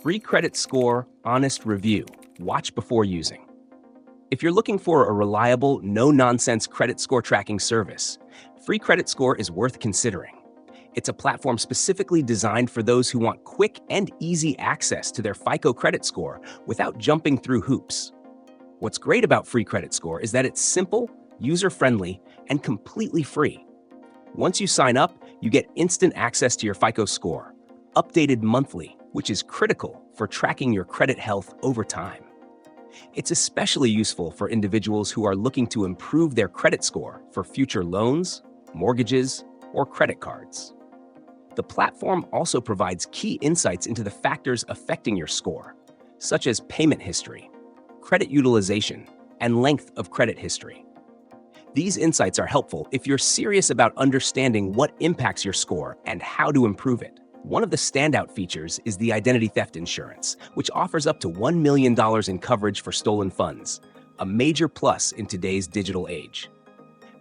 Free credit score, honest review. Watch before using. If you're looking for a reliable, no-nonsense credit score tracking service, FreeCreditScore is worth considering. It's a platform specifically designed for those who want quick and easy access to their FICO credit score without jumping through hoops. What's great about FreeCreditScore is that it's simple, user-friendly, and completely free. Once you sign up, you get instant access to your FICO score, updated monthly, which is critical for tracking your credit health over time. It's especially useful for individuals who are looking to improve their credit score for future loans, mortgages, or credit cards. The platform also provides key insights into the factors affecting your score, such as payment history, credit utilization, and length of credit history. These insights are helpful if you're serious about understanding what impacts your score and how to improve it. One of the standout features is the identity theft insurance, which offers up to $1 million in coverage for stolen funds, a major plus in today's digital age.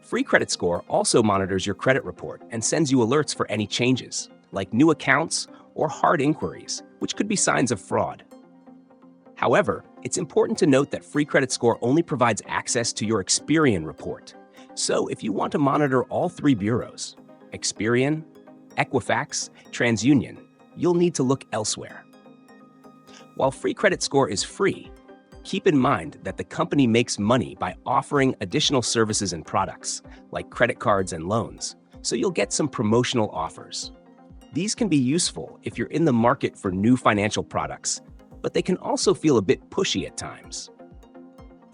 FreeCreditScore also monitors your credit report and sends you alerts for any changes, like new accounts or hard inquiries, which could be signs of fraud. However, it's important to note that FreeCreditScore only provides access to your Experian report. So if you want to monitor all three bureaus, Experian, Equifax, TransUnion, you'll need to look elsewhere. While FreeCreditScore is free, keep in mind that the company makes money by offering additional services and products, like credit cards and loans, so you'll get some promotional offers. These can be useful if you're in the market for new financial products, but they can also feel a bit pushy at times.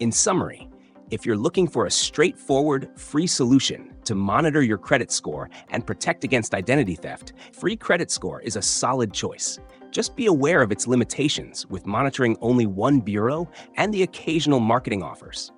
In summary, if you're looking for a straightforward, free solution to monitor your credit score and protect against identity theft, FreeCreditScore is a solid choice. Just be aware of its limitations with monitoring only one bureau and the occasional marketing offers.